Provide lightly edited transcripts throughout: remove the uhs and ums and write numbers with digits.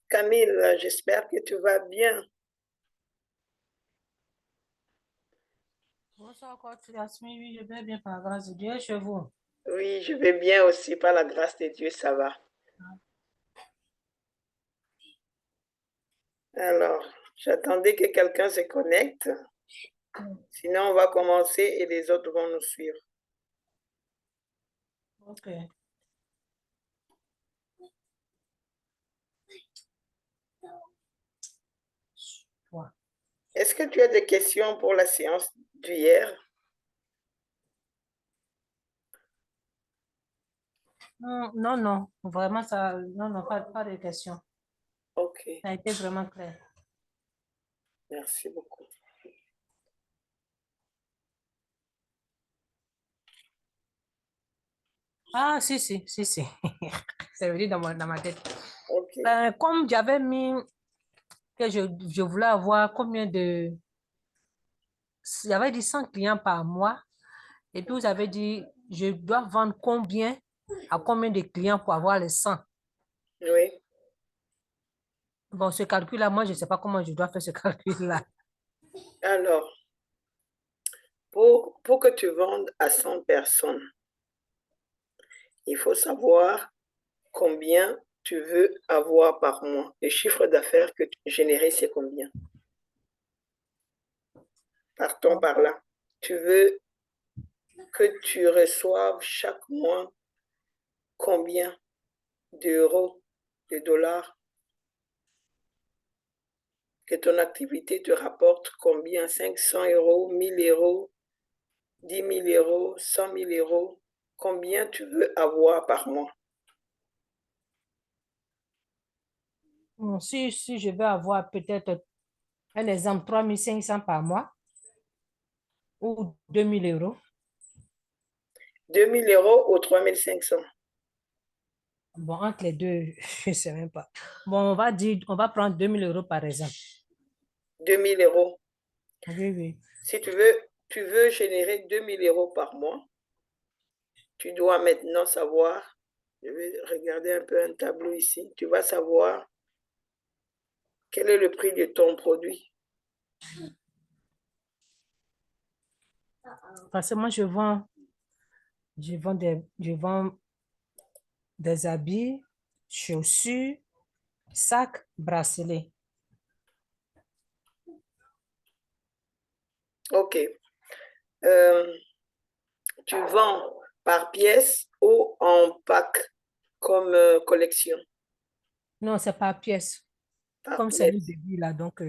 Camille, j'espère que tu vas bien. Bonsoir, coach Yasmine. Oui, je vais bien par la grâce de Dieu chez vous. Oui, je vais bien aussi, par la grâce de Dieu, ça va. Alors, j'attendais que quelqu'un se connecte. Sinon, on va commencer et les autres vont nous suivre. Ok. Ouais. Est-ce que tu as des questions pour la séance d'hier? Non, non, non. Vraiment, ça, non, non, pas de questions. Ok, Ça a été vraiment clair. merci beaucoup. Ah, si, si, si, si. C'est venu dans ma tête. Ok, Comme j'avais mis que je voulais avoir combien de... J'avais dit 100 clients par mois. Et puis, vous avez dit, je dois vendre combien à combien de clients pour avoir les 100. oui. Bon, ce calcul-là, moi, je ne sais pas comment je dois faire ce calcul-là. Alors, pour que tu vendes à 100 personnes, il faut savoir combien tu veux avoir par mois. Le chiffre d'affaires que tu veux générer, c'est combien? Partons par là. Tu veux que tu reçoives chaque mois combien d'euros, de dollars, que ton activité te rapporte combien? 500 euros, 1000 euros, 10 000 euros, 100 000 euros. Combien tu veux avoir par mois? Bon, si je veux avoir peut-être un exemple, 3500 par mois ou 2000 euros. 2 000 euros ou 3 500? Bon, entre les deux, je ne sais même pas. Bon, on va prendre 2000 euros par exemple. 2 000 euros. Oui, oui. Si tu veux générer 2 000 euros par mois, tu dois maintenant savoir, je vais regarder un peu un tableau ici, tu vas savoir quel est le prix de ton produit. Parce que moi, je vends des habits, chaussures, sacs, bracelets. Ok. Euh, Tu vends par pièce ou en pack comme collection? Non, c'est par pièce. Par Comme c'est le pièce. début là, donc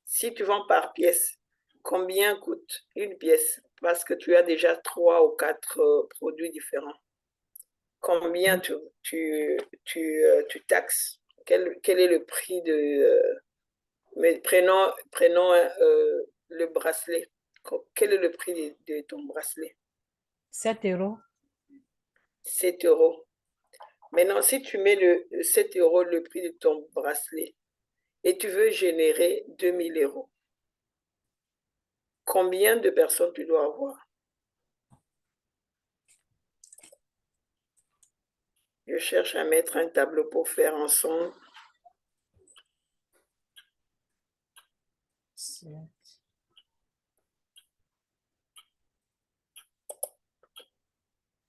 Si tu vends par pièce, combien coûte une pièce? Parce que tu as déjà 3 ou 4 produits différents. Combien tu taxes? Quel est le prix de... mais prenons le bracelet. Quel est le prix de ton bracelet? 7 euros. 7 euros. Maintenant, si tu mets le 7 euros le prix de ton bracelet et tu veux générer 2 000 euros, combien de personnes tu dois avoir? Je cherche à mettre un tableau pour faire ensemble.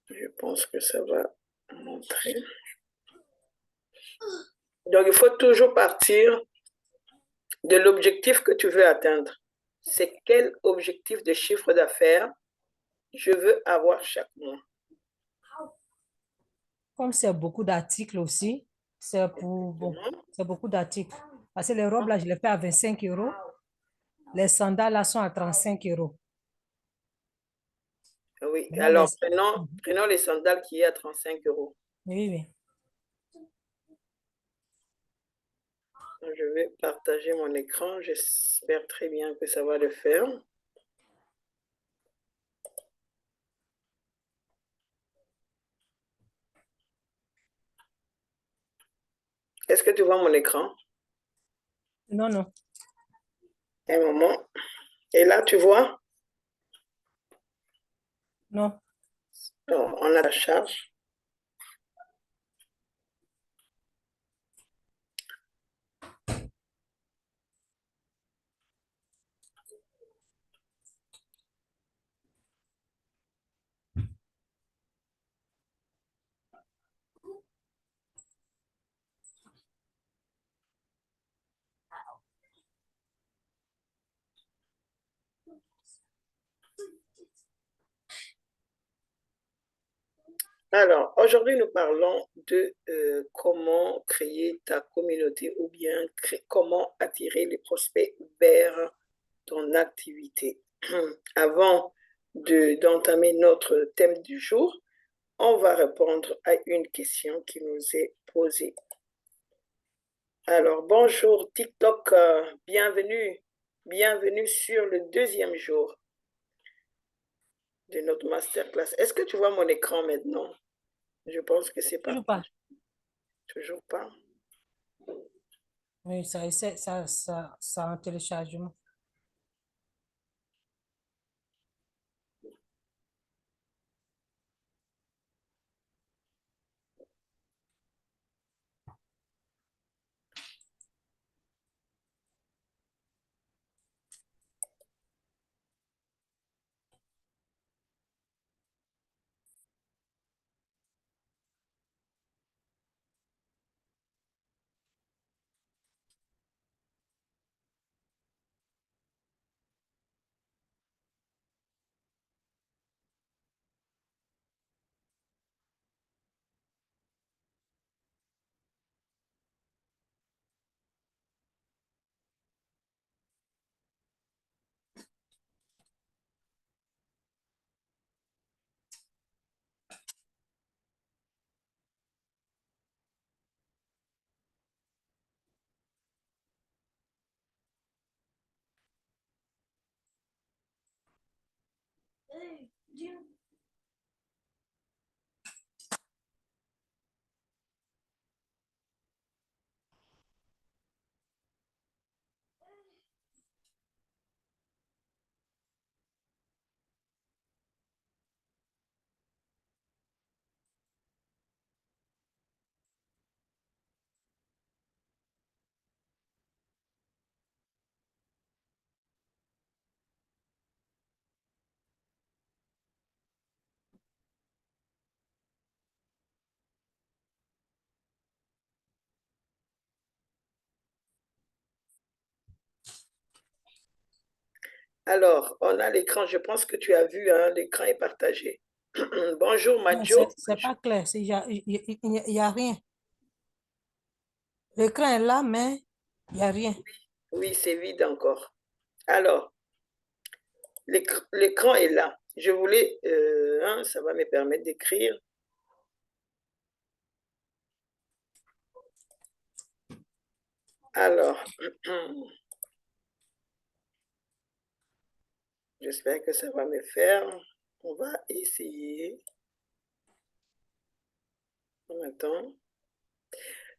Je pense que ça va montrer. Donc, il faut toujours partir de l'objectif que tu veux atteindre. C'est quel objectif de chiffre d'affaires je veux avoir chaque mois? Comme c'est beaucoup d'articles aussi, Exactement. c'est beaucoup d'articles. Parce que les robes là, je les fais à 25 euros. Les sandales là sont à 35 euros. Oui, Maintenant, alors prenons les sandales qui est à 35 euros. oui, oui. Je vais partager mon écran. J'espère très bien que ça va le faire. Est-ce que tu vois mon écran? Non, non, Un moment. Et là, tu vois, non. on a la charge. Alors, aujourd'hui, nous parlons de comment créer ta communauté ou bien comment attirer les prospects vers ton activité. Avant d'entamer notre thème du jour, on va répondre à une question qui nous est posée. Alors, bonjour TikTok, bienvenue, bienvenue sur le deuxième jour de notre masterclass. Est-ce que tu vois mon écran maintenant? Je pense que c'est Toujours partagé. pas. Toujours pas. Oui, ça en téléchargement. Alors, on a l'écran, je pense que tu as vu, hein, l'écran est partagé. Bonjour Non, Madjo. c'est pas clair. Il y a rien. L'écran est là, mais il n'y a rien. Oui, c'est vide encore. Alors, l'écran est là. Je voulais, hein, ça va me permettre d'écrire. Alors, j'espère que ça va me faire. On va essayer. On attend.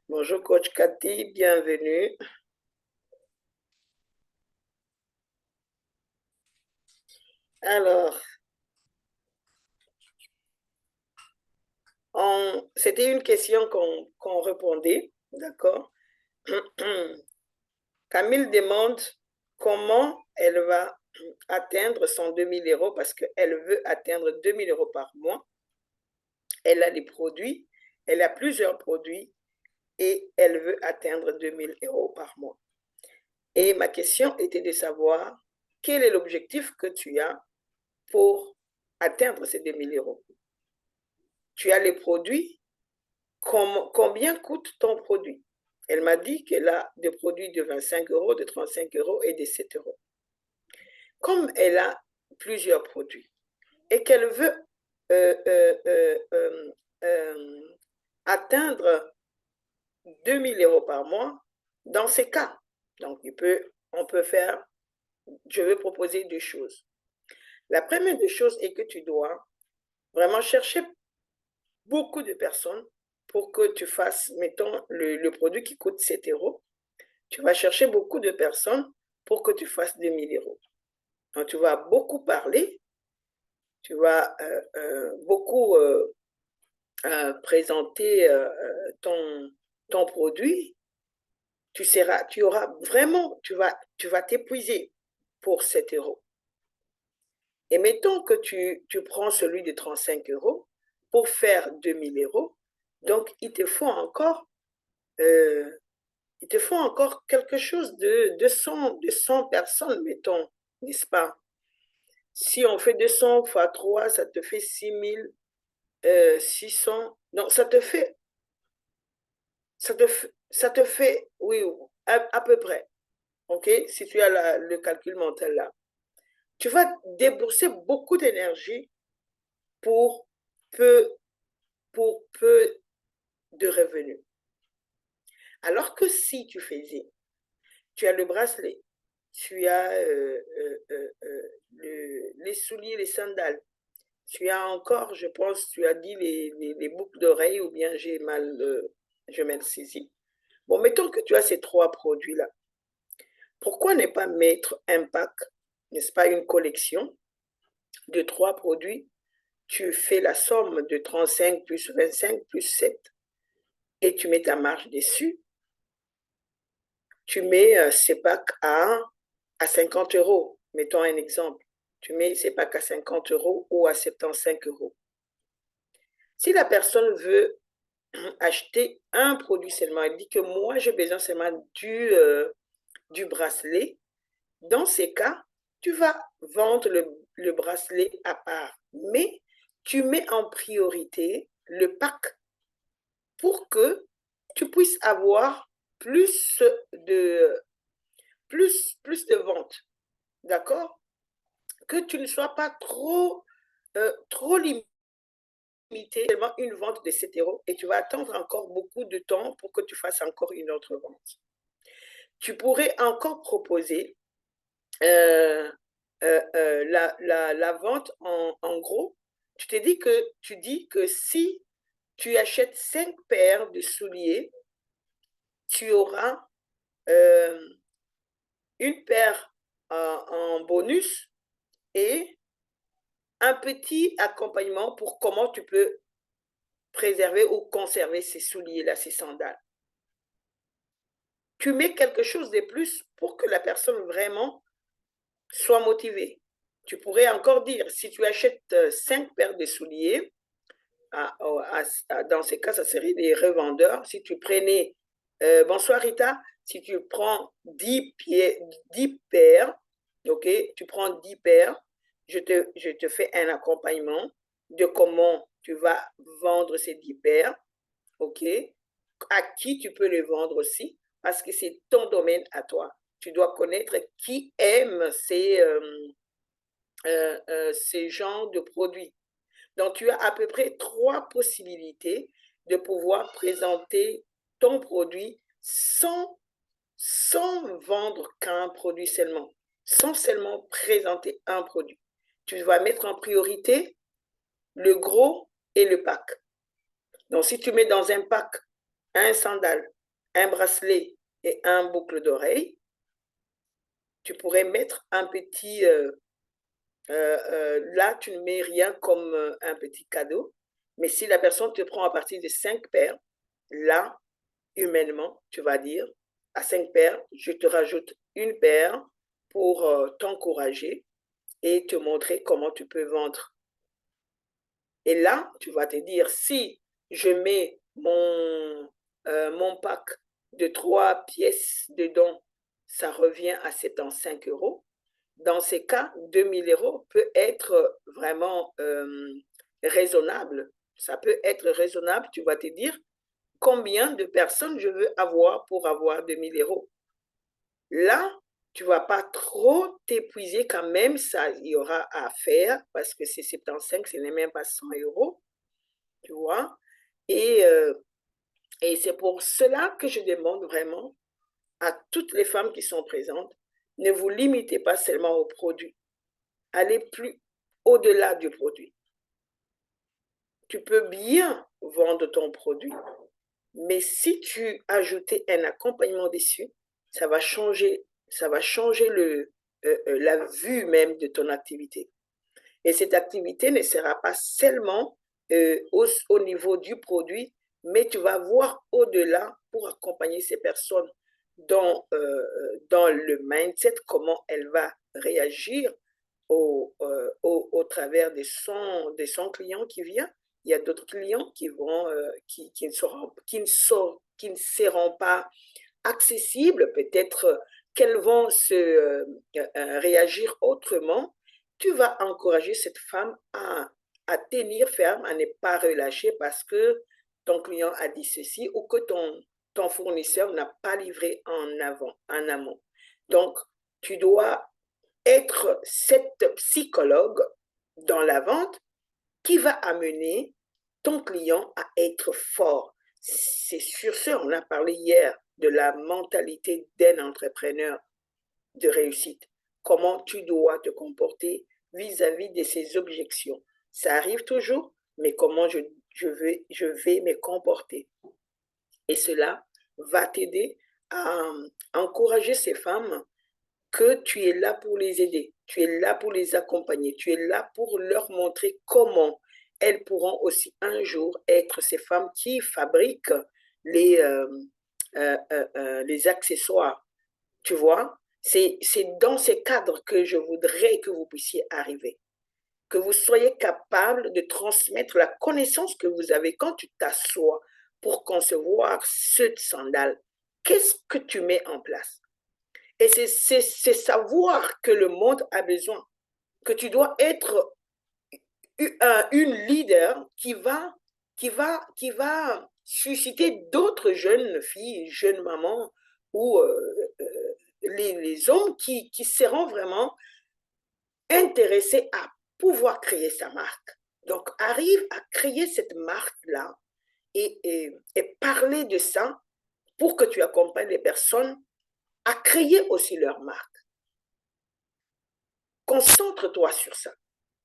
Bonjour coach Cathy, bienvenue. Alors, c'était une question qu'on répondait, d'accord? Camille demande comment elle va atteindre son 2 000 € parce qu'elle veut atteindre 2 000 € par mois. Elle a des produits, elle a plusieurs produits et elle veut atteindre 2 000 € par mois. Et ma question était de savoir quel est l'objectif que tu as pour atteindre ces 2 000 €. Tu as les produits, combien coûte ton produit? Elle m'a dit qu'elle a des produits de 25 €, de 35 € et de 7 €. Comme elle a plusieurs produits et qu'elle veut euh, euh, euh, euh, euh, atteindre 2 000 € par mois, dans ces cas, donc on peut faire, je vais proposer deux choses. La première des choses est que tu dois vraiment chercher beaucoup de personnes pour que tu fasses, mettons, le produit qui coûte 7 €. Tu vas chercher beaucoup de personnes pour que tu fasses 2 000 €. Donc, tu vas beaucoup parler, tu vas beaucoup présenter ton produit. Tu auras vraiment, tu vas t'épuiser pour 7 €. Et mettons que tu prends celui de 35 € pour faire 2 000 €. Donc, euh, il te faut encore quelque chose de 100 personnes, mettons, n'est-ce pas? Si on fait 200 fois 3, ça te fait 6 000. 600, non, ça te fait, oui, à peu près, ok, si tu as le calcul mental là. Tu vas débourser beaucoup d'énergie pour peu, pour peu de revenus. Alors que si tu as le bracelet, tu as les souliers, les sandales, tu as encore, je pense, tu as dit les boucles d'oreilles ou bien je mal saisi. Bon, mettons que tu as ces trois produits-là. Pourquoi ne pas mettre un pack, n'est-ce pas, une collection de trois produits? Tu fais la somme de 35 plus 25 plus 7 et tu mets ta marge dessus. Tu mets ces packs à 50 euros. Mettons un exemple. Tu mets ces packs à 50 euros ou à 75 euros. Si la personne veut acheter un produit seulement, elle dit que moi, j'ai besoin seulement du bracelet. Dans ces cas, tu vas vendre le bracelet à part, mais tu mets en priorité le pack pour que tu puisses avoir de, plus de ventes. D'accord? Que tu ne sois pas trop limité, seulement une vente de 7 euros et tu vas attendre encore beaucoup de temps pour que tu fasses encore une autre vente. Tu pourrais encore proposer la vente en gros. Tu dis que si tu achètes 5 paires de souliers, tu auras une paire en bonus et un petit accompagnement pour comment tu peux préserver ou conserver ces souliers-là, ces sandales. Tu mets quelque chose de plus pour que la personne vraiment soit motivée. Tu pourrais encore dire, si tu achètes 5 paires de souliers, dans ces cas, ça serait des revendeurs. Si tu prenais, bonsoir Rita, si tu prends 10 paires, ok, tu prends 10 paires, je te fais un accompagnement de comment tu vas vendre ces 10 paires, ok, à qui tu peux les vendre aussi, parce que c'est ton domaine à toi. Tu dois connaître qui aime ces genres de produits. Donc, tu as à peu près 3 possibilités de pouvoir présenter ton produit sans vendre qu'un produit seulement, sans seulement présenter un produit. Tu vas mettre en priorité le gros et le pack. Donc, si tu mets dans un pack un sandal, un bracelet et un boucle d'oreille, tu pourrais mettre un petit... là, tu ne mets rien comme un petit cadeau. Mais si la personne te prend à partir de 5 paires, là, humainement, tu vas dire, à 5 paires, je te rajoute une paire pour t'encourager et te montrer comment tu peux vendre. Et là, tu vas te dire, si je mets mon pack de 3 pièces dedans, ça revient à 75 euros. Dans ces cas, 2000 euros peut être vraiment raisonnable. Ça peut être raisonnable. Tu vas te dire combien de personnes je veux avoir pour avoir 2000 euros. Là, tu ne vas pas trop t'épuiser quand même. Ça, il y aura à faire parce que c'est 75, ce n'est même pas 100 euros. Tu vois? Et c'est pour cela que je demande vraiment à toutes les femmes qui sont présentes, ne vous limitez pas seulement au produit. Allez plus au-delà du produit. Tu peux bien vendre ton produit, mais si tu ajoutais un accompagnement dessus, ça va changer la vue même de ton activité. Et cette activité ne sera pas seulement au niveau du produit, mais tu vas voir au-delà pour accompagner ces personnes dans le mindset, comment elle va réagir au travers de son client qui vient. Il y a d'autres clients qui ne seront pas accessibles, peut-être qu'elles vont réagir autrement. Tu vas encourager cette femme à tenir ferme, à ne pas relâcher parce que ton client a dit ceci ou que ton fournisseur n'a pas livré en amont. Donc, tu dois être cette psychologue dans la vente qui va amener ton client à être fort. C'est sur ce, on a parlé hier de la mentalité d'un entrepreneur de réussite. Comment tu dois te comporter vis-à-vis de ces objections. Ça arrive toujours, mais comment je vais me comporter. Et cela va t'aider à encourager ces femmes que tu es là pour les aider, tu es là pour les accompagner, tu es là pour leur montrer comment elles pourront aussi un jour être ces femmes qui fabriquent les, les accessoires. Tu vois, c'est dans ces cadres que je voudrais que vous puissiez arriver, que vous soyez capable de transmettre la connaissance que vous avez quand tu t'assois pour concevoir ce sandal. Qu'est-ce que tu mets en place? Et c'est savoir que le monde a besoin, que tu dois être une leader qui va susciter d'autres jeunes filles, jeunes mamans ou les hommes qui seront vraiment intéressés à pouvoir créer sa marque. Donc, arrive à créer cette marque-là et parler de ça pour que tu accompagnes les personnes à créer aussi leur marque. Concentre-toi sur ça.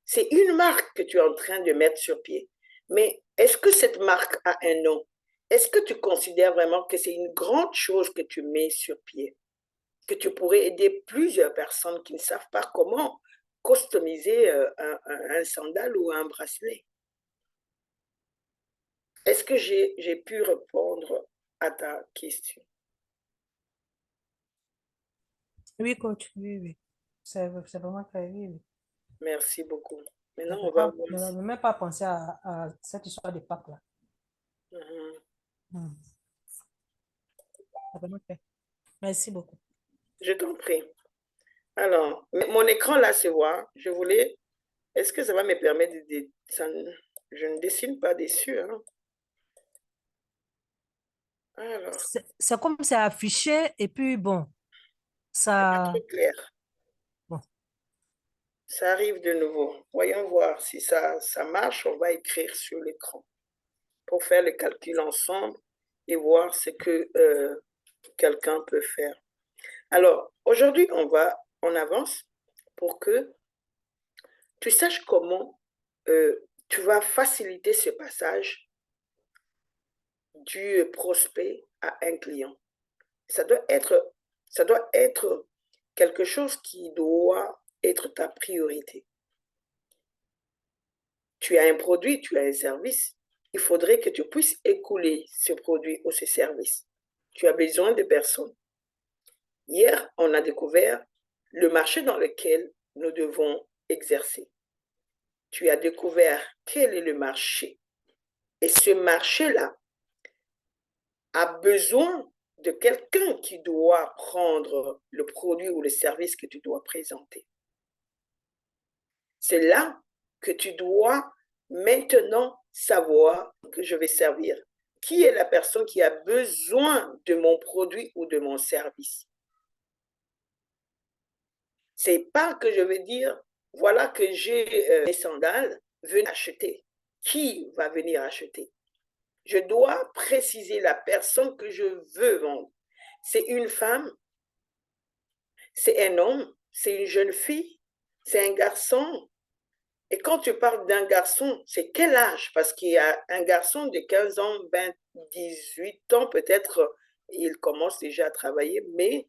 C'est une marque que tu es en train de mettre sur pied. Mais est-ce que cette marque a un nom? Est-ce que tu considères vraiment que c'est une grande chose que tu mets sur pied? Que tu pourrais aider plusieurs personnes qui ne savent pas comment customiser un sandal ou un bracelet? Est-ce que j'ai pu répondre à ta question? Oui, coach, oui, oui. C'est vraiment très, oui, oui. Merci beaucoup. Maintenant, on va Je voir. n'avais même pas pensé à cette histoire de Pâques là. Mhm. Hmm. C'est vraiment très. Merci beaucoup. Je t'en prie. Alors, mon écran là se voit. Je voulais. Est-ce que ça va me permettre de. Je ne dessine pas dessus. Hein. Alors, C'est comme c'est affiché et puis bon, c'est pas ça. trop clair. Bon. Ça arrive de nouveau. Voyons voir si ça marche. On va écrire sur l'écran pour faire le calcul ensemble et voir ce que quelqu'un peut faire. Alors, aujourd'hui, on avance pour que tu saches comment tu vas faciliter ce passage du prospect à un client. Ça doit être, ça doit être quelque chose qui doit être ta priorité. Tu as un produit, tu as un service. Il faudrait que tu puisses écouler ce produit ou ce service. Tu as besoin de personnes. Hier, on a découvert le marché dans lequel nous devons exercer. Tu as découvert quel est le marché. Et ce marché-là a besoin de quelqu'un qui doit prendre le produit ou le service que tu dois présenter. C'est là que tu dois maintenant savoir que je vais servir. Qui est la personne qui a besoin de mon produit ou de mon service? C'est pas que je vais dire, voilà que j'ai des sandales, venez acheter. Qui va venir acheter? Je dois préciser la personne que je veux vendre. C'est une femme, c'est un homme, c'est une jeune fille, c'est un garçon. Et quand tu parles d'un garçon, c'est quel âge? Parce qu'il y a un garçon de 15 ans, 20, 18 ans, peut-être, il commence déjà à travailler, mais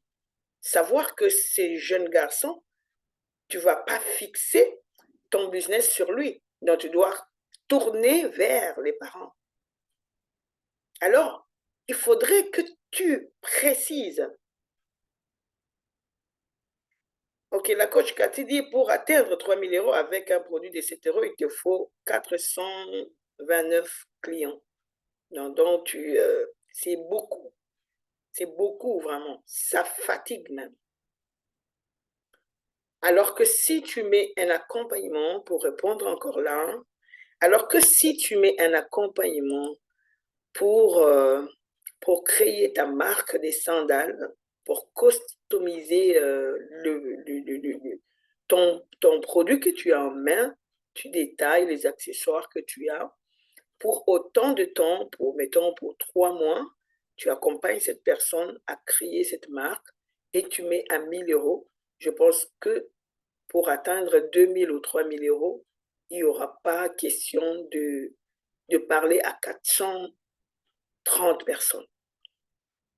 savoir que ces jeunes garçons, tu ne vas pas fixer ton business sur lui. Donc, tu dois tourner vers les parents. Alors, il faudrait que tu précises. Ok, la coach Cathy dit pour atteindre 3 000 euros avec un produit de 7 euros, il te faut 429 clients. Donc, c'est beaucoup. C'est beaucoup vraiment. Ça fatigue même. Alors que si tu mets un accompagnement pour répondre encore là, Alors que si tu mets un accompagnement pour créer ta marque des sandales, pour customiser ton produit que tu as en main, tu détailles les accessoires que tu as. Pour autant de temps, mettons pour 3 mois, tu accompagnes cette personne à créer cette marque et tu mets à 1 000 €. Je pense que pour atteindre 2 000 ou 3 000 €, il n'y aura pas question de parler à 430 personnes.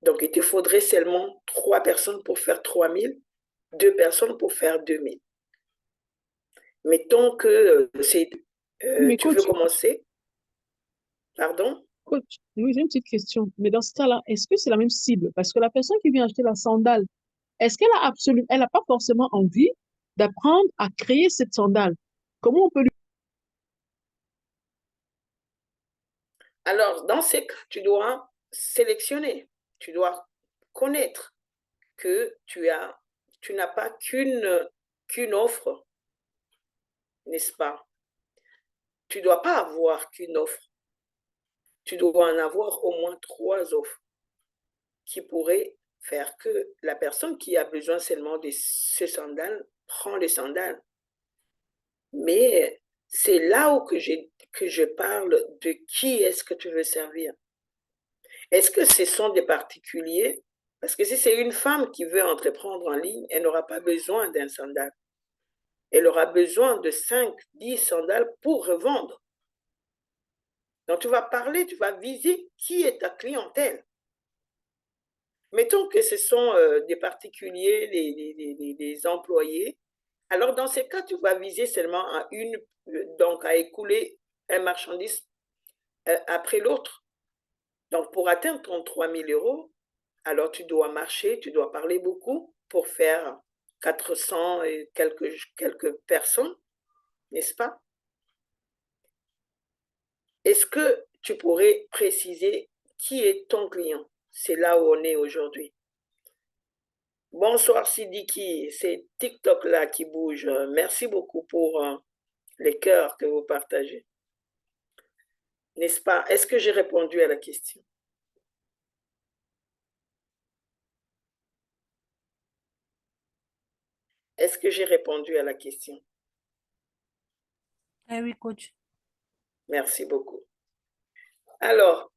Donc, il te faudrait seulement 3 personnes pour faire 3 000, 2 personnes pour faire 2 000. Mettons que tu veux commencer. Pardon? Coach, oui, j'ai une petite question. Mais dans ce cas-là, est-ce que c'est la même cible? Parce que la personne qui vient acheter la sandale, est-ce qu'elle a elle n'a pas forcément envie d'apprendre à créer cette sandale? Comment on peut lui... Alors, dans ces cas, tu dois sélectionner, tu dois connaître que tu n'as pas qu'une offre, n'est-ce pas? Tu ne dois pas avoir qu'une offre. Tu dois en avoir au moins 3 offres qui pourraient faire que la personne qui a besoin seulement de ce sandal prend les sandales. Mais c'est là où que je parle de qui est-ce que tu veux servir. Est-ce que ce sont des particuliers? Parce que si c'est une femme qui veut entreprendre en ligne, elle n'aura pas besoin d'un sandal. Elle aura besoin de 5, 10 sandales pour revendre. Donc, tu vas parler, tu vas viser qui est ta clientèle. Mettons que ce sont des particuliers, des employés. Alors, dans ces cas, tu vas viser seulement à écouler un marchandise après l'autre. Donc, pour atteindre ton 3 000 €, alors tu dois marcher, tu dois parler beaucoup pour faire 400 et quelques personnes, n'est-ce pas? Est-ce que tu pourrais préciser qui est ton client? C'est là où on est aujourd'hui. Bonsoir Sidiki, c'est TikTok là qui bouge. Merci beaucoup pour les cœurs que vous partagez. N'est-ce pas? Est-ce que j'ai répondu à la question? Est-ce que j'ai répondu à la question? Eh oui, coach. Merci beaucoup. Alors,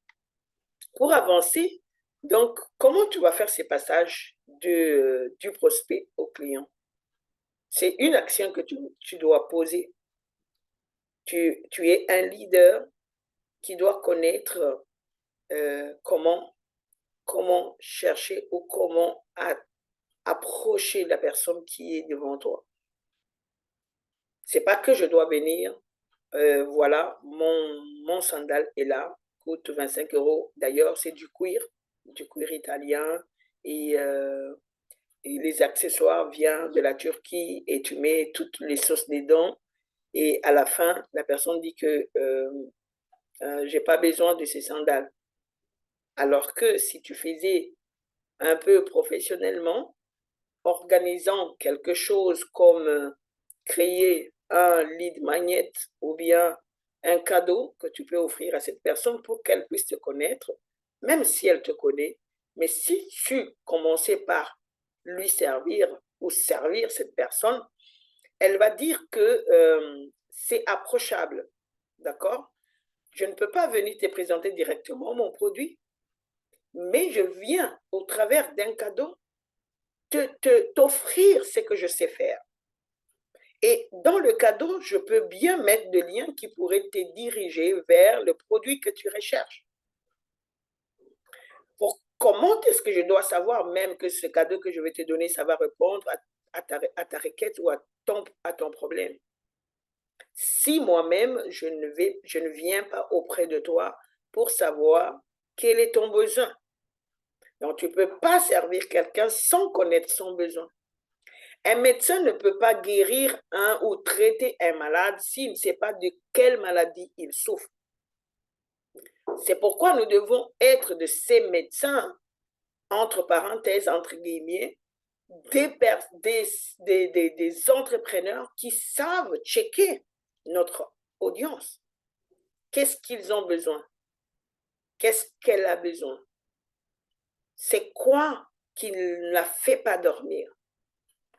pour avancer, donc, comment tu vas faire ces passages du prospect au client? C'est une action que tu dois poser. Tu es un leader qui doit connaître comment chercher ou comment approcher la personne qui est devant toi. C'est pas que je dois venir, voilà, mon sandal est là, coûte 25 €. D'ailleurs, c'est du cuir italien et les accessoires viennent de la Turquie et tu mets toutes les sauces dedans et à la fin, la personne dit que j'ai pas besoin de ces sandales. Alors que si tu faisais un peu professionnellement, organisant quelque chose comme créer un lead magnet ou bien un cadeau que tu peux offrir à cette personne pour qu'elle puisse te connaître, même si elle te connaît. Mais si tu commençais par lui servir ou servir cette personne, elle va dire que c'est approchable. D'accord? Je ne peux pas venir te présenter directement mon produit, mais je viens au travers d'un cadeau t'offrir ce que je sais faire. Et dans le cadeau, je peux bien mettre des liens qui pourraient te diriger vers le produit que tu recherches. Comment est-ce que je dois savoir même que ce cadeau que je vais te donner, ça va répondre à ta requête ou à ton problème? Si moi-même, je ne viens pas auprès de toi pour savoir quel est ton besoin. Donc, tu ne peux pas servir quelqu'un sans connaître son besoin. Un médecin ne peut pas guérir ou traiter un malade s'il ne sait pas de quelle maladie il souffre. C'est pourquoi nous devons être de ces médecins, entre parenthèses, entre guillemets, des entrepreneurs qui savent checker notre audience. Qu'est-ce qu'ils ont besoin? Qu'est-ce qu'elle a besoin? C'est quoi qui ne la fait pas dormir?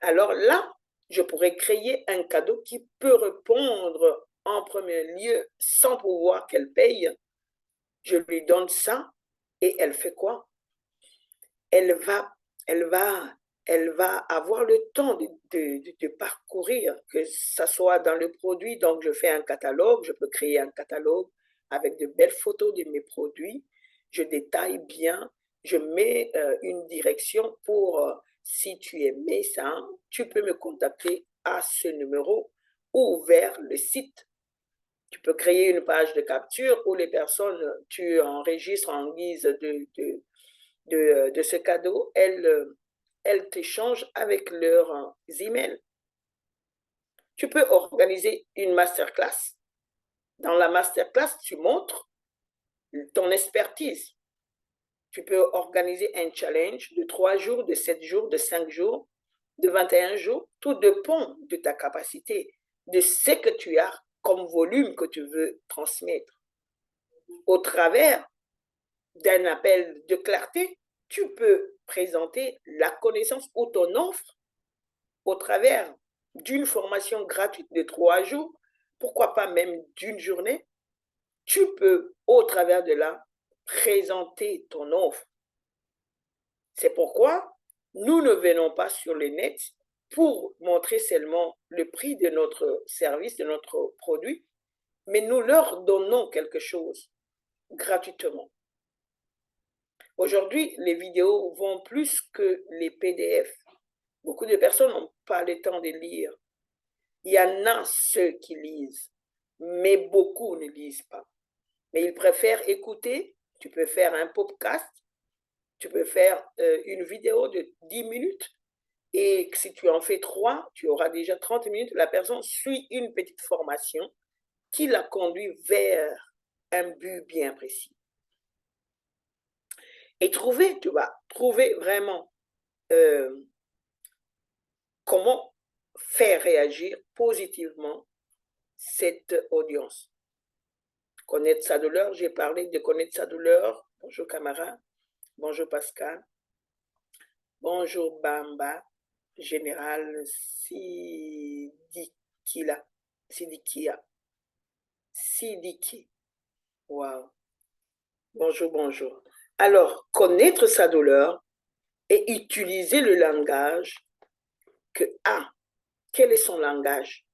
Alors là, je pourrais créer un cadeau qui peut répondre en premier lieu sans pouvoir qu'elle paye. Je lui donne ça et elle fait quoi? Elle va avoir le temps de parcourir, que ce soit dans le produit. Donc, je fais un catalogue, je peux créer un catalogue avec de belles photos de mes produits. Je détaille bien, je mets une direction pour, si tu aimais ça, tu peux me contacter à ce numéro ou vers le site. Tu peux créer une page de capture où les personnes, tu enregistres en guise de ce cadeau, elles t'échangent avec leurs emails. Tu peux organiser une masterclass. Dans la masterclass, tu montres ton expertise. Tu peux organiser un challenge de 3 jours, de 7 jours, de 5 jours, de 21 jours. Tout dépend de ta capacité, de ce que tu as comme volume que tu veux transmettre. Au travers d'un appel de clarté, tu peux présenter la connaissance ou ton offre au travers d'une formation gratuite de 3 jours, pourquoi pas même d'une journée. Tu peux, au travers de là, présenter ton offre. C'est pourquoi nous ne venons pas sur le net pour montrer seulement le prix de notre service, de notre produit, mais nous leur donnons quelque chose gratuitement. Aujourd'hui, les vidéos vont plus que les PDF. Beaucoup de personnes n'ont pas le temps de lire. Il y en a ceux qui lisent, mais beaucoup ne lisent pas. Mais ils préfèrent écouter. Tu peux faire un podcast, tu peux faire une vidéo de 10 minutes, et si tu en fais 3, tu auras déjà 30 minutes. La personne suit une petite formation qui la conduit vers un but bien précis. Et tu vas trouver vraiment comment faire réagir positivement cette audience. Connaître sa douleur, j'ai parlé de connaître sa douleur. Bonjour Camara, bonjour Pascal, bonjour Bamba, Général Sidiki. Wow. Bonjour, bonjour. Alors, connaître sa douleur et utiliser le langage quel est son langage?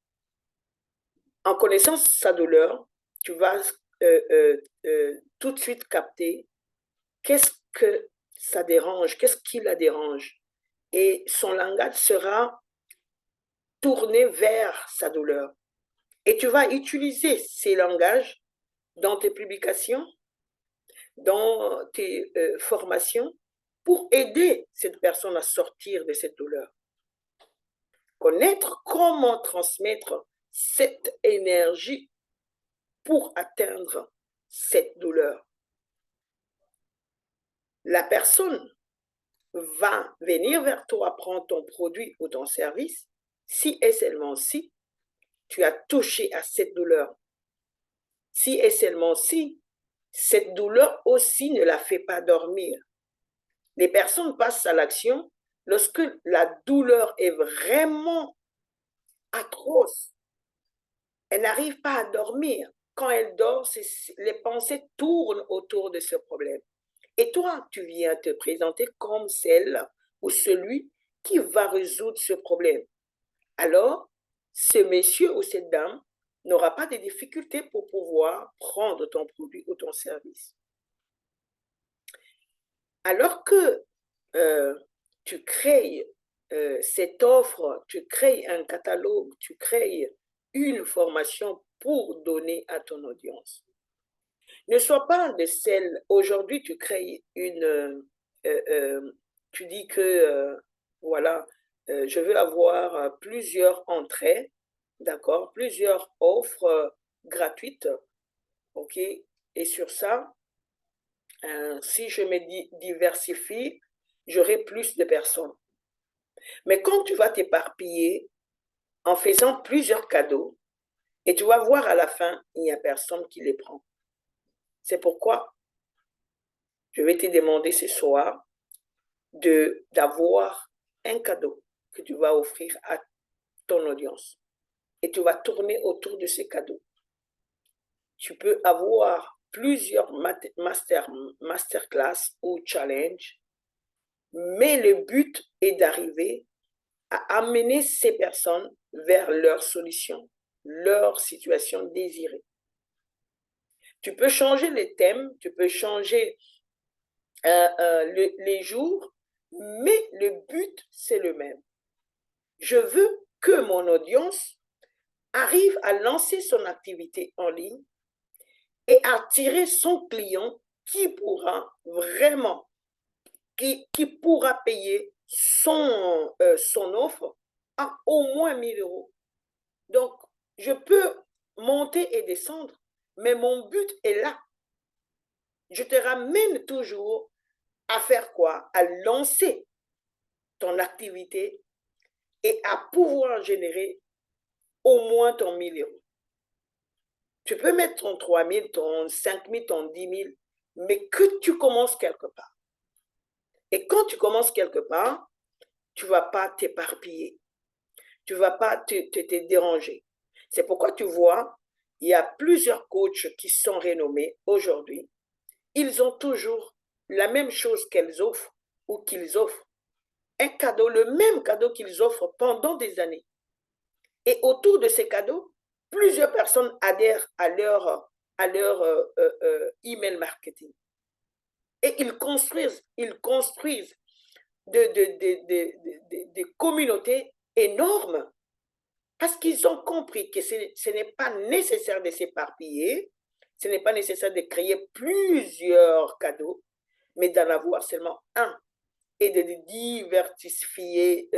En connaissant sa douleur, tu vas tout de suite capter qu'est-ce que ça dérange, qu'est-ce qui la dérange. Et son langage sera tourné vers sa douleur. Et tu vas utiliser ces langages dans tes publications, dans tes formations, pour aider cette personne à sortir de cette douleur. Connaître comment transmettre cette énergie pour atteindre cette douleur. La personne va venir vers toi prendre ton produit ou ton service si et seulement si tu as touché à cette douleur. Si et seulement si cette douleur aussi ne la fait pas dormir. Les personnes passent à l'action lorsque la douleur est vraiment atroce. Elle n'arrive pas à dormir. Quand elle dort, les pensées tournent autour de ce problème. Et toi, tu viens te présenter comme celle ou celui qui va résoudre ce problème. Alors, ce monsieur ou cette dame n'aura pas de difficultés pour pouvoir prendre ton produit ou ton service. Alors que tu crées cette offre, tu crées un catalogue, tu crées une formation pour donner à ton audience. Ne sois pas de celle, aujourd'hui tu crées tu dis que voilà, je veux avoir plusieurs entrées, d'accord, plusieurs offres gratuites, ok, et sur ça, si je me diversifie, j'aurai plus de personnes. Mais quand tu vas t'éparpiller en faisant plusieurs cadeaux Et tu vas voir à la fin, il n'y a personne qui les prend. C'est pourquoi je vais te demander ce soir d'avoir un cadeau que tu vas offrir à ton audience. Et tu vas tourner autour de ces cadeaux. Tu peux avoir plusieurs masterclass ou challenge, mais le but est d'arriver à amener ces personnes vers leur solution, leur situation désirée. Tu peux changer les thèmes, tu peux changer les jours, mais le but, c'est le même. Je veux que mon audience arrive à lancer son activité en ligne et attirer son client qui pourra vraiment, qui pourra payer son offre à au moins 1 000 €. Donc, je peux monter et descendre, mais mon but est là. Je te ramène toujours à faire quoi? À lancer ton activité et à pouvoir générer au moins ton 1 000 €. Tu peux mettre ton 3 000, ton 5 000, ton 10 000, mais que tu commences quelque part. Et quand tu commences quelque part, tu ne vas pas t'éparpiller. Tu ne vas pas te déranger. C'est pourquoi tu vois, il y a plusieurs coachs qui sont renommés aujourd'hui. Ils ont toujours la même chose qu'elles offrent ou qu'ils offrent. Un cadeau, le même cadeau qu'ils offrent pendant des années. Et autour de ces cadeaux, plusieurs personnes adhèrent à leur email marketing. Et ils construisent des communautés énormes parce qu'ils ont compris que ce n'est pas nécessaire de s'éparpiller, ce n'est pas nécessaire de créer plusieurs cadeaux, mais d'en avoir seulement un et de diversifier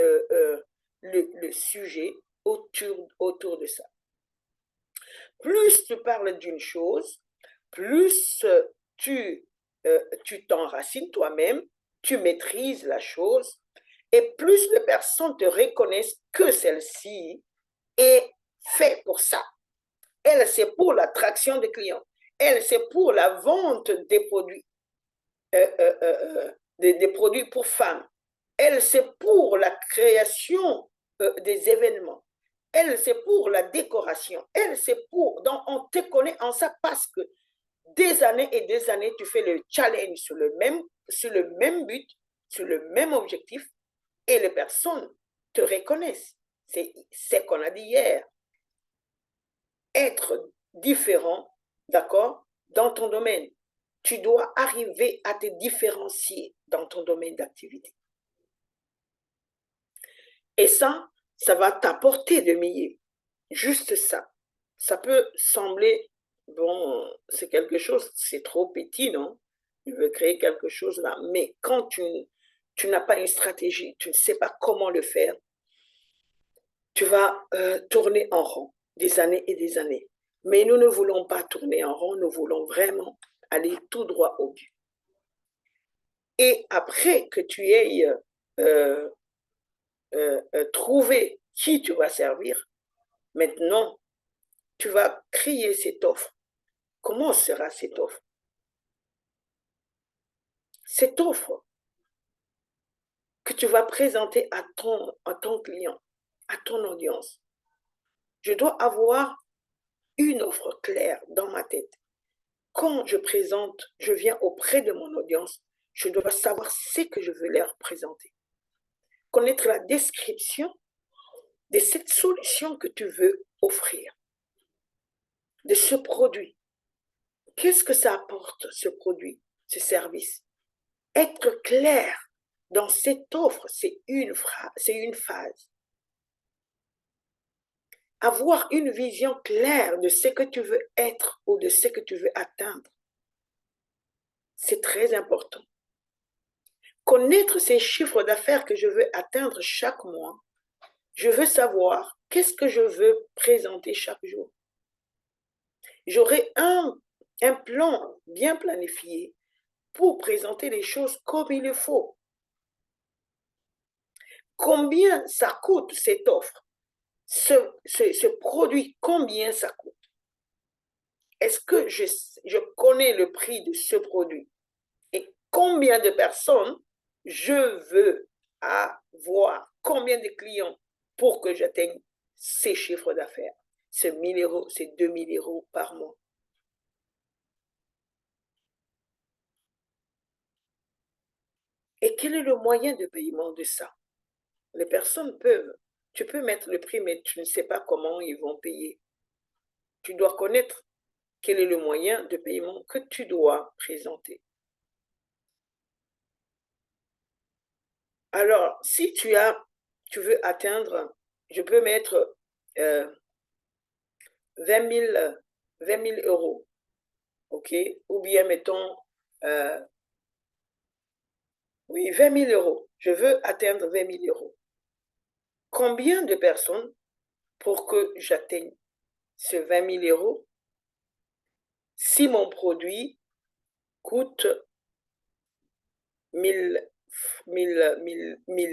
le sujet autour de ça. Plus tu parles d'une chose, plus tu t'enracines toi-même, tu maîtrises la chose, et plus les personnes te reconnaissent que celle-ci est faite pour ça. Elle, c'est pour l'attraction des clients. Elle, c'est pour la vente des produits, des produits pour femmes. Elle, c'est pour la création des événements. Elle, c'est pour la décoration. Elle, c'est pour... Donc, on te connaît en ça parce que des années et des années, tu fais le challenge sur le même but, sur le même objectif, et les personnes te reconnaissent. C'est ce qu'on a dit hier. Être différent, d'accord, dans ton domaine. Tu dois arriver à te différencier dans ton domaine d'activité. Et ça va t'apporter de milliers. Juste ça. Ça peut sembler, bon, c'est quelque chose, c'est trop petit, non? Tu veux créer quelque chose là. Mais quand tu n'as pas une stratégie, tu ne sais pas comment le faire, tu vas tourner en rond des années et des années. Mais nous ne voulons pas tourner en rond, nous voulons vraiment aller tout droit au but. Et après que tu aies trouvé qui tu vas servir, maintenant, tu vas créer cette offre. Comment sera cette offre? Cette offre que tu vas présenter à ton client, à ton audience. Je dois avoir une offre claire dans ma tête. Quand je viens auprès de mon audience, je dois savoir ce que je veux leur présenter. Connaître la description de cette solution que tu veux offrir, de ce produit. Qu'est-ce que ça apporte, ce produit, ce service? Être clair dans cette offre, c'est une phase. Avoir une vision claire de ce que tu veux être ou de ce que tu veux atteindre, c'est très important. Connaître ces chiffres d'affaires que je veux atteindre chaque mois, je veux savoir qu'est-ce que je veux présenter chaque jour. J'aurai un plan bien planifié pour présenter les choses comme il le faut. Combien ça coûte cette offre? ce produit, combien ça coûte? Est-ce que je connais le prix de ce produit? Et combien de personnes je veux avoir? Combien de clients pour que j'atteigne ces chiffres d'affaires? C'est 1 000 euros, c'est 2 000 euros par mois. Et quel est le moyen de paiement de ça? Les personnes peuvent, tu peux mettre le prix, mais tu ne sais pas comment ils vont payer. Tu dois connaître quel est le moyen de paiement que tu dois présenter. Alors, si tu veux atteindre, je peux mettre 20 000 euros, ok? Ou bien mettons, oui, 20 000 euros. Je veux atteindre 20 000 euros. Combien de personnes pour que j'atteigne ce 20 000 euros si mon produit coûte 1 000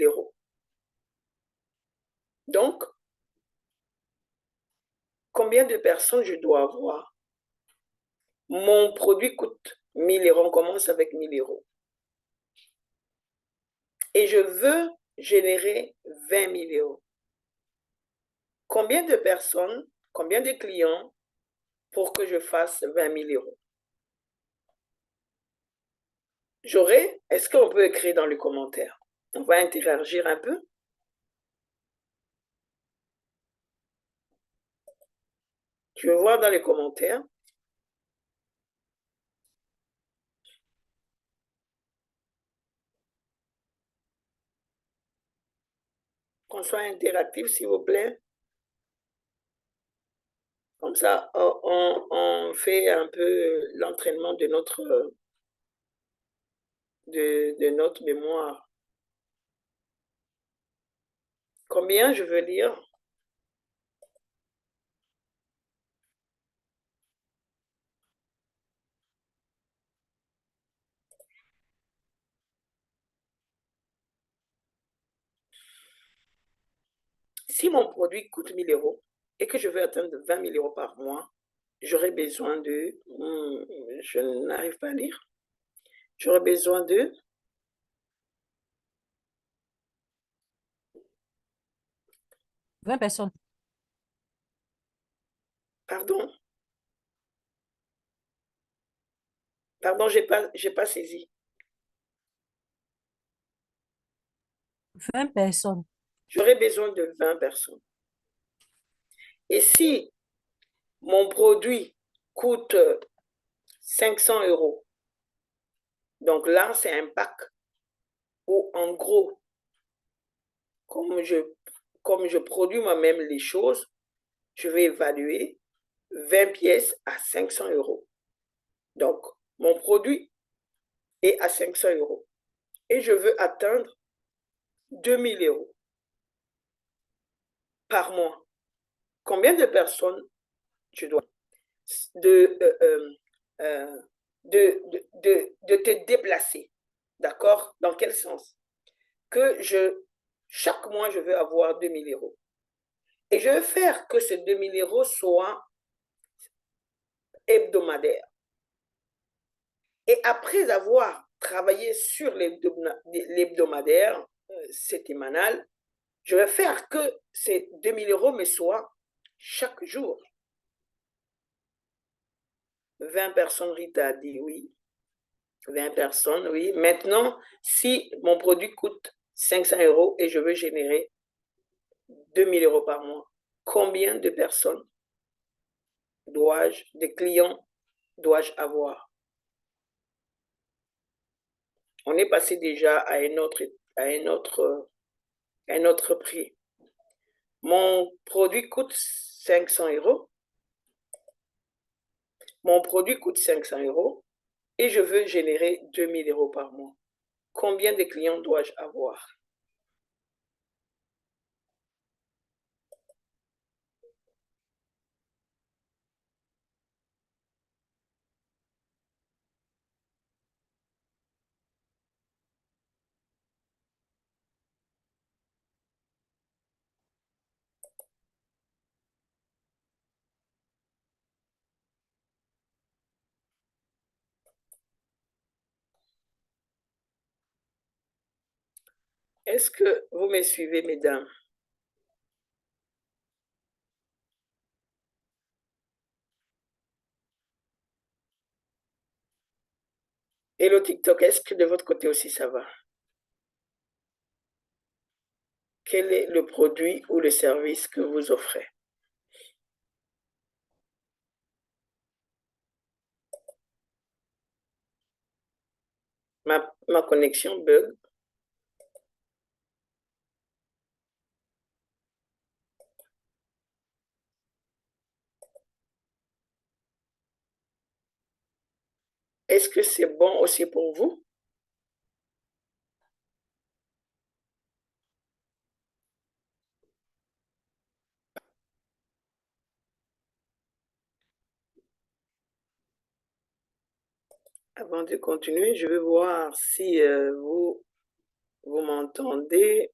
euros? Donc, combien de personnes je dois avoir? Mon produit coûte 1 000 euros, on commence avec 1 000 euros. Et je veux générer 20 000 euros. Combien de personnes, combien de clients pour que je fasse 20 000 euros? Est-ce qu'on peut écrire dans les commentaires? On va interagir un peu. Tu veux voir dans les commentaires. Qu'on soit interactif, s'il vous plaît. Comme ça, on fait un peu l'entraînement de notre mémoire. Combien je veux lire? Si mon produit coûte 1 000 euros et que je veux atteindre 20 000 euros par mois, j'aurais besoin de... je n'arrive pas à lire. J'aurais besoin de... 20 personnes. Pardon, j'ai pas saisi. 20 personnes. J'aurais besoin de 20 personnes. Et si mon produit coûte 500 euros, donc là, c'est un pack où, en gros, comme je produis moi-même les choses, je vais évaluer 20 pièces à 500 euros. Donc, mon produit est à 500 euros. Et je veux atteindre 2 000 euros par mois. Combien de personnes je dois de te déplacer? D'accord? Dans quel sens? Que chaque mois, je veux avoir 2 000 euros. Et je veux faire que ces 2 000 euros soient hebdomadaires. Et après avoir travaillé sur l'hebdomadaire, septimanal, je vais faire que ces 2 000 euros me soient chaque jour. 20 personnes, Rita a dit oui. 20 personnes, oui. Maintenant, si mon produit coûte 500 euros et je veux générer 2 000 euros par mois, combien de personnes de clients dois-je avoir? On est passé déjà à un autre prix. Mon produit coûte 500 euros. Mon produit coûte 500 euros et je veux générer 2 000 euros par mois. Combien de clients dois-je avoir? Est-ce que vous me suivez, mesdames? Et le TikTok, est-ce que de votre côté aussi ça va? Quel est le produit ou le service que vous offrez? Ma connexion bug. Est-ce que c'est bon aussi pour vous? Avant de continuer, je vais voir si vous m'entendez.